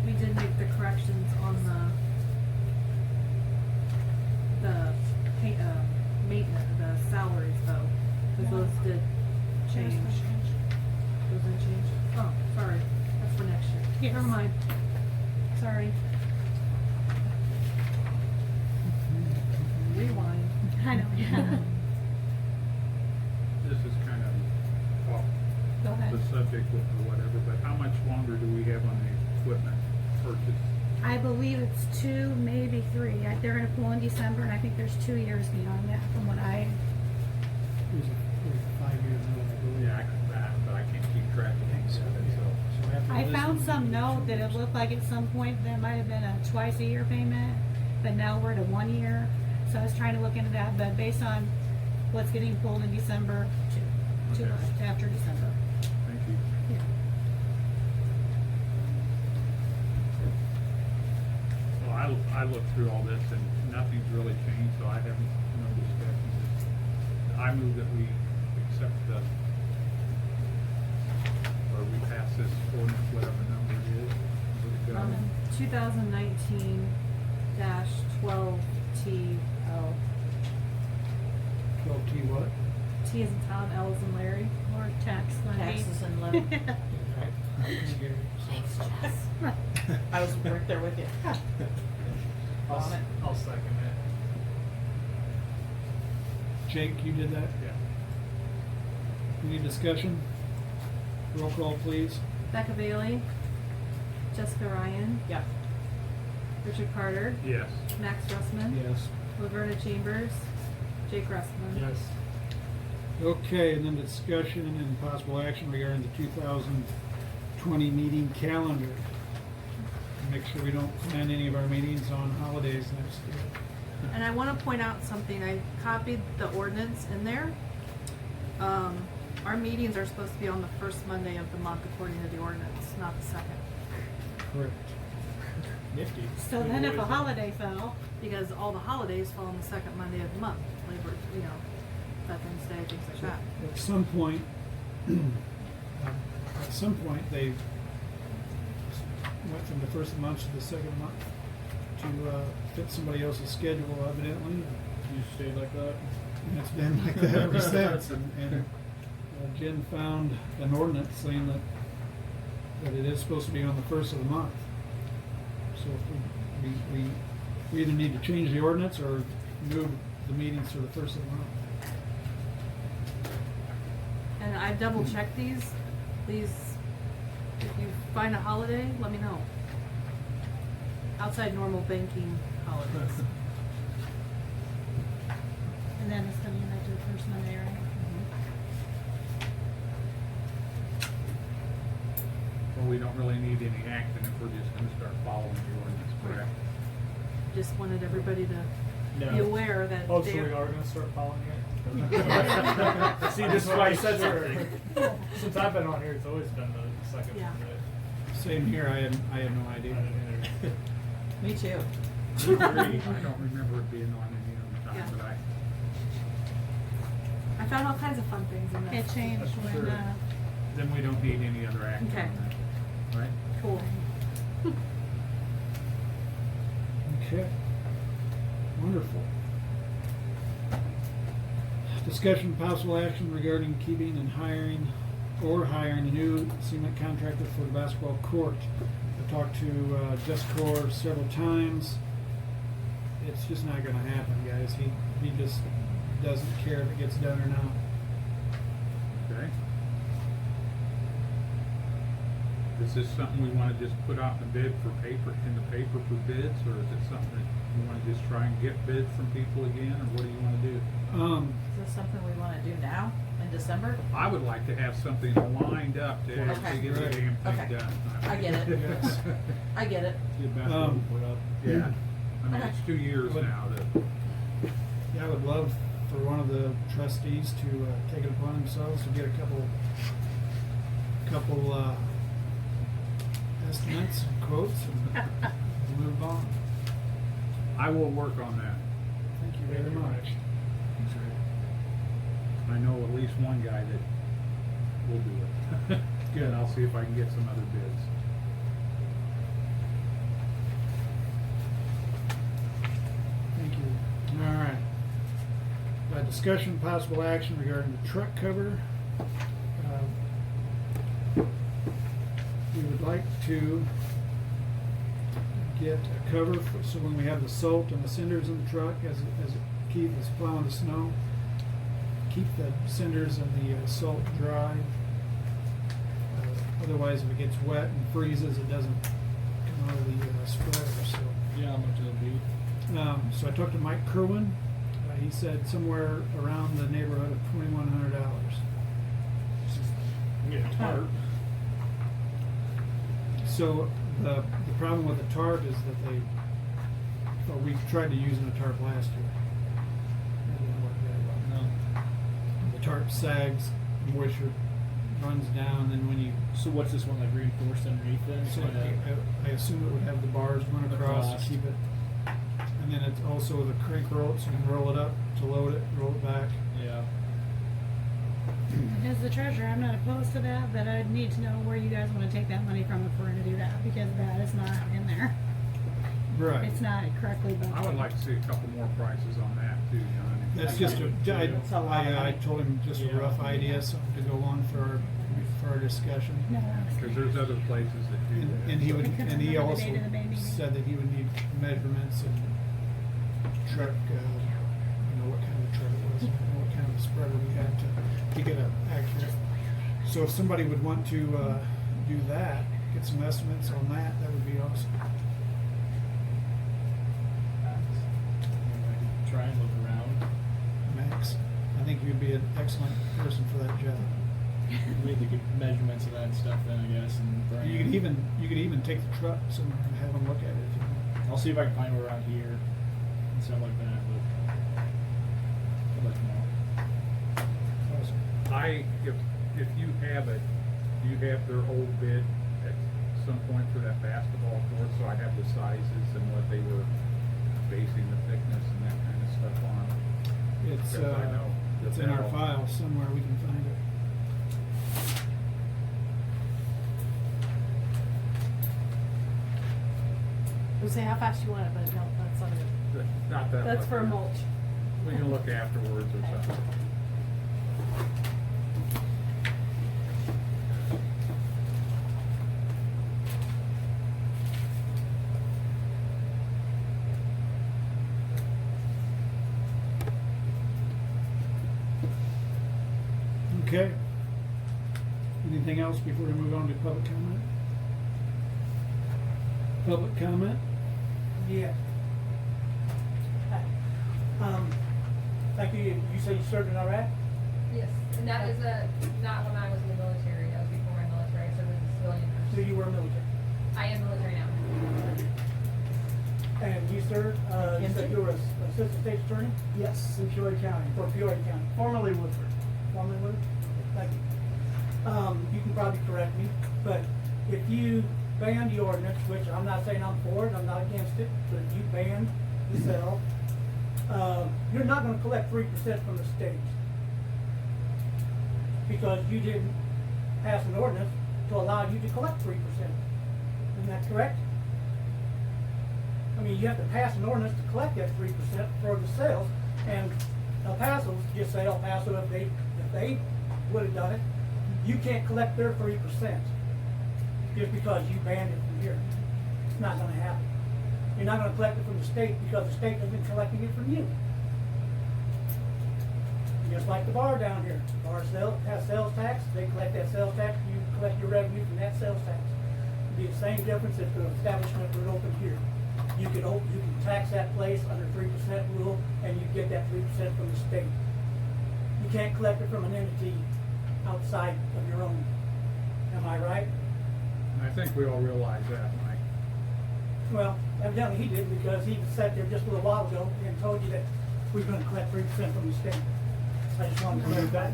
We did make the corrections on the maintenance, the salaries though, because those did change. Those did change. Oh, sorry, that's for next year. Yeah, never mind. Sorry. Rewind. I know, yeah. equipment or whatever, but how much longer do we have on the equipment purchase? I believe it's 2, maybe 3. They're gonna pull in December, and I think there's 2 years beyond that from what I, There's a 5 year note, I believe. Yeah, I can that, but I can't keep track of things, so. So after I this found one, some we do note two that it years. looked like at some point there might have been a twice a year payment, but now we're at a 1 year. So I was trying to look into that, but based on what's getting pulled in December, 2 Okay. months after December. Thank you. Yeah. Well, I looked through all this and nothing's really changed, so I haven't, no discussion. I move that we accept the, or we pass this ordinance, whatever number it is. Would it go? 2019-12TL. 12T what? T is in Tom, L is in Larry. Or tax levy. Taxes and levy. Thanks, Jess. I was right there with you. On it. I'll second it. Jake, you did that? Yeah. Any discussion? Roll call, please. Becca Bailey. Jessica Ryan. Yeah. Richard Carter. Yes. Max Russman. Yes. Laverna Chambers. Jake Russman. Yes. Okay, and then discussion and possible action regarding the 2020 meeting calendar. Make sure we don't plan any of our meetings on holidays next year. And I want to point out something. I copied the ordinance in there. Our meetings are supposed to be on the first Monday of the month according to the ordinance, not the second. Correct. Nifty. So then if a holiday fell, Because all the holidays fall on the second Monday of the month. Labor, Veterans Day, things like that. At some point, they went from the first month to the second month to fit somebody else's schedule evidently. You stayed like that? And it's been like that ever since. And Jen found an ordinance saying that it is supposed to be on the first of the month. So if we either need to change the ordinance or move the meetings to the first of the month. And I double checked these. These, if you find a holiday, let me know. Outside normal banking holidays. and then it's gonna be back to the first Monday, right? Well, we don't really need any action if we're just gonna start following the ordinance, correct? Just wanted everybody to be No. aware that Oh, so they're- we are gonna start following it? See, this is why I said something. Since I've been on here, it's always been the second Yeah. Monday. Same here, I have no I idea. didn't either. Me too. I don't remember it being on any other Yeah. time, but I found all kinds of fun things in It this. changed That's when, true. then we don't need any other action Okay. on that, right? Cool. Okay. Wonderful. Discussion possible action regarding keeping and hiring a new cement contractor for the basketball court. I talked to Jesscor several times. It's just not gonna happen, guys. He just doesn't care if it gets done or not. Okay. Is this something we wanna just put out in the bid for paper, in the paper for bids, or is it something that you wanna just try and get bids from people again, or what do you wanna do? Is this something we wanna do now, in December? I would like to have something lined up to actually get the Okay. damn thing Okay. done. I get it. Yes. I get it. Get basketball put up. Yeah, I mean, Okay. it's 2 years But- now that, Yeah, I would love for one of the trustees to take it upon themselves to get a couple estimates and quotes and move on. I will work on that. Thank you very much. I know at least one guy that will do it. Good. And I'll see if I can get some other bids. Thank you. All right. Discussion, possible action regarding the truck cover. We would like to get a cover so when we have the salt and the cinders in the truck as it is plowing the snow, keep the cinders and the salt dry. Otherwise, if it gets wet and freezes, it doesn't come out of the spreader, so. Yeah, how much it'll be. So I talked to Mike Kerwin. He said somewhere around the neighborhood of $2,100. Get a tarp. So the problem with the tarp is that we tried to use a tarp last year. It didn't work very well. No. The tarp sags, moisture runs down, and when you, So what's this one, like reinforced underneath then? so I assume it would have the bars run across Across. to keep it. And then it's also the crank roll, so you can roll it up to load it, roll it back. Yeah. As the treasurer, I'm not opposed to that, but I'd need to know where you guys want to take that money from if we're going to do that, because that is not in there. Right. It's not correctly budgeted. I would like to see a couple more prices on that too, John. That's just It's a lot of I money. told him just a Yeah. rough idea, something to go on for our discussion. No, honestly. Because there's other places that do that. And he so- would, We could've and he done it also the day of the May meeting. said that he would need measurements and truck, what kind of truck it was, what kind of spreader we had to get it accurate. So if somebody would want to, do that, get some estimates on that, that would be awesome. Try and look around. Max, I think you'd be an excellent person for that job. We need to get measurements of that and stuff then, I guess, and bring You could even take the truck somewhere and have them look at it if you want. I'll see if I can find one around here and stuff like that, but I'll let you know. Awesome. if you have it, do you have their old bid at some point for that basketball court? So I have the sizes and what they were basing the thickness and that kind of stuff on. It's, Because I know it's that in our they'll- file somewhere, we can find it. We'll say how fast you want it, but no, that's not it. Not that That's much. for mulch. We can look afterwards or something. Okay. Anything else before we move on to public comment? Public comment? Yeah. Like you said you served in Iraq? Yes, and that was not when I was in the military, that was before my military, so it was a civilian So person. you were military? I am military now. And you served, you said you were assistant state attorney? Yes. In Peoria County? For Peoria County. Formerly Woodford. Formerly Woodford? Thank you. You can probably correct me, but if you ban the ordinance, which I'm not saying I'm for it, I'm not against it, but if you ban the sale, you're not gonna collect 3% from the state. Because you didn't pass an ordinance to allow you to collect 3%. Isn't that correct? I mean, you have to pass an ordinance to collect that 3% for the sales, and El Paso, just say El Paso, if they would have done it, you can't collect their 3% just because you banned it from here. It's not gonna happen. You're not gonna collect it from the state because the state isn't collecting it from you. Just like the bar down here. The bar has sales tax, they collect that sales tax, you collect your revenue from that sales tax. It'd be the same difference if the establishment were open here. You can tax that place under 3% rule, and you get that 3% from the state. You can't collect it from an entity outside of your own. Am I right? And I think we all realize that, Mike. Well, evidently he did, because he sat there just a little while ago and told you that we're gonna collect 3% from the state. I just wanted to clarify that.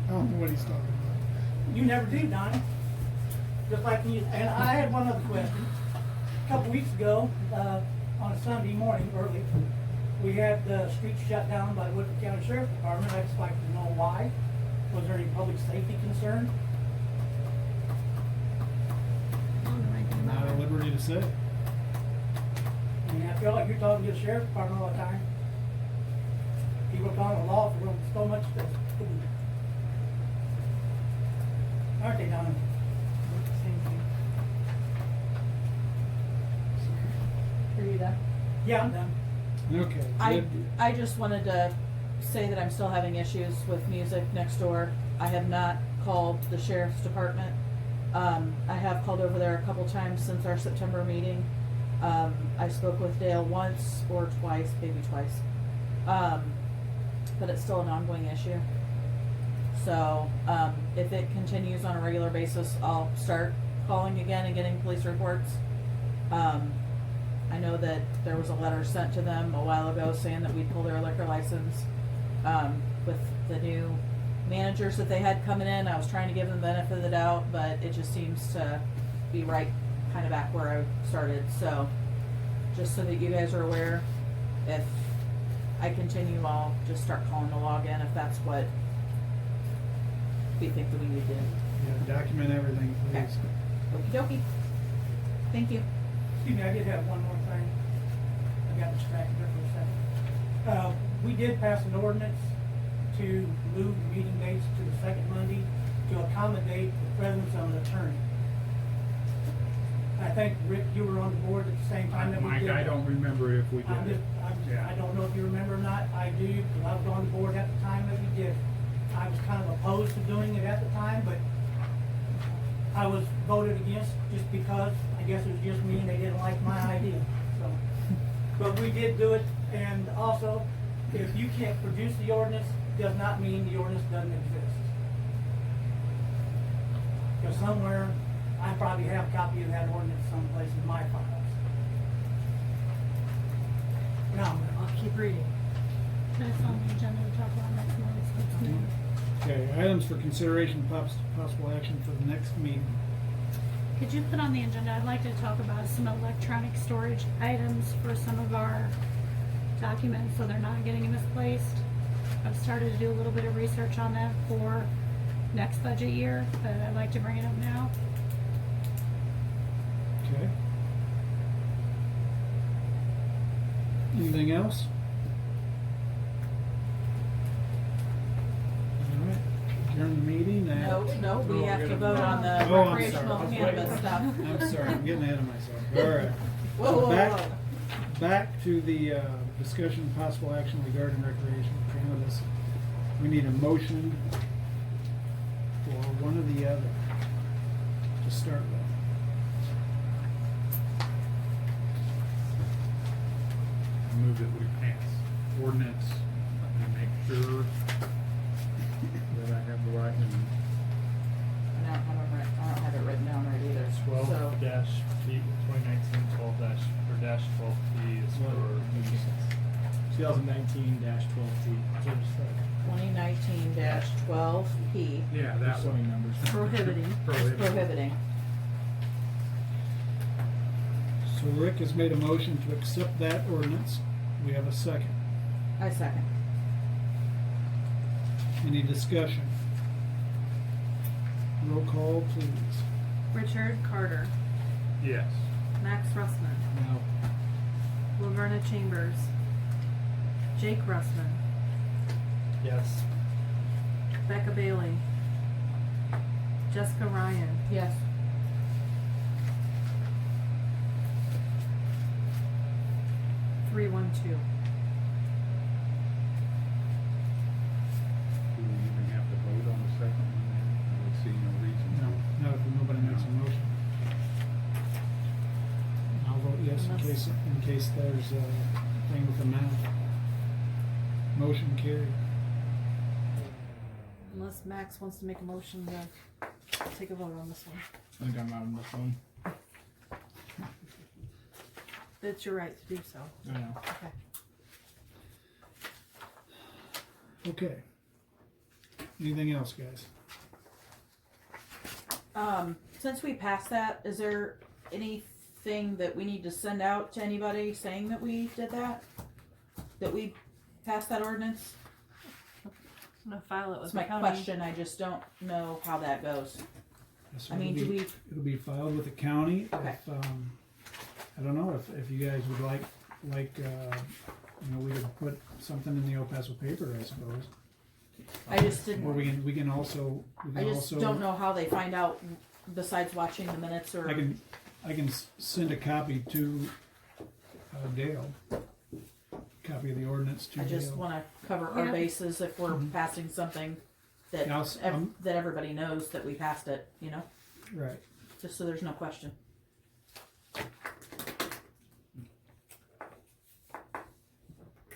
I don't know what he's talking about. You never do, Donnie. Just like you, and I had one other question. A couple weeks ago, on a Sunday morning early, we had the streets shut down by the Woodford County Sheriff's Department. I'd just like to know why. Was there any public safety concern? Not at liberty to say. I mean, I feel like you're talking to the Sheriff's Department all the time. People are calling the law for so much stuff. Aren't they, Donnie? Are you done? Yeah, I'm done. Okay. I just wanted to say that I'm still having issues with music next door. I have not called the sheriff's department I have called over there a couple times since our September meeting. I spoke with Dale once or twice, maybe twice. But it's still an ongoing issue. So, if it continues on a regular basis, I'll start calling again and getting police reports. I know that there was a letter sent to them a while ago saying that we'd pull their liquor license. With the new managers that they had coming in, I was trying to give them the benefit of the doubt, but it just seems to be right kind of back where I started. So, just so that you guys are aware, if I continue, I'll just start calling the law again if that's what we think that we need to do. Yeah, document everything, please. Okie dokie. Thank you. Excuse me, I did have one more thing. I got distracted there for a second. We did pass an ordinance to move the meeting dates to the second Monday to accommodate the presence of an attorney. I think, Rick, you were on the board at the same time that we Mike, did. I don't remember if we did it. Yeah. I don't know if you remember or not. I do, because I was on the board at the time that we did it. I was kind of opposed to doing it at the time, but I was voted against just because, I guess it was just me and they didn't like my idea, so. But we did do it, and also, if you can't produce the ordinance, does not mean the ordinance doesn't exist. Because somewhere, I probably have a copy of that ordinance someplace in my files. Now, I'll keep reading. That's on the agenda to talk about next month. Okay, items for consideration, possible action for the next meeting. Could you put on the agenda, I'd like to talk about some electronic storage items for some of our documents so they're not getting misplaced. I've started to do a little bit of research on that for next budget year, but I'd like to bring it up now. Okay. Anything else? All right, adjourn the meeting at... No, we have to vote on the Oh, I'm recreational sorry. cannabis stuff. I'm sorry, I'm getting ahead of myself. All right. Whoa, whoa, Back- whoa. Back to the discussion of possible action regarding recreational cannabis. We need a motion for one or the other to start with. I move that we pass ordinance and make sure that I have the right and I don't have it written down right either. 12 So, dash P 2019 12 dash or dash 12 P is for 2019-12T. 2019-12P yeah, that So many one. numbers. Prohibiting. is Prohibited. prohibiting. So Rick has made a motion to accept that ordinance. We have a second. I second. Any discussion? Roll call, please. Richard Carter, Yes. Max Russman, No. Laverna Chambers, Jake Russman, yes. Becca Bailey, Jessica Ryan, Yes. three one two. Do we even have to vote on the second one then? I would see no reason. No, not if nobody makes a motion. I'll vote yes in case there's a thing with the mouth. Motion carried. Unless Max wants to make a motion to take a vote on this one. I think I'm out on this one. It's your right to do so. I know. Okay. Okay. Anything else, guys? Since we passed that, is there anything that we need to send out to anybody saying that we did that? That we passed that ordinance? I'm gonna file it with That's the my county. question, I just don't know how that goes. So I mean, it'll do be- we, It'll be filed with the county. Okay. If, I don't know if you guys would like, we could put something in the El Paso paper, I suppose. I just Or didn't, we can also, I just don't know how they find out besides watching the minutes or. I can send a copy to Dale. Copy of the ordinance to I Dale. just wanna cover our Yeah. bases if we're Mhm. passing something that, Yeah, I'll s- I'm- that everybody knows that we passed it, you know? Right. just so there's no question.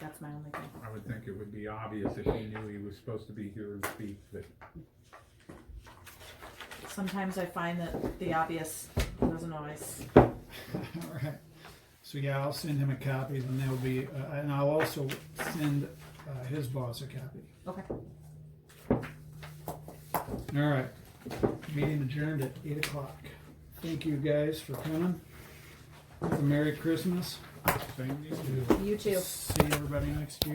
That's my only thing. I would think it would be obvious if he knew he was supposed to be here and speak, but Sometimes I find that the obvious doesn't always. All right. So yeah, I'll send him a copy, then there'll be, and I'll also send his boss a copy. Okay. All right. Meeting adjourned at 8:00. Thank you guys for coming. Have a Merry Christmas. same to you. You too. See everybody next year.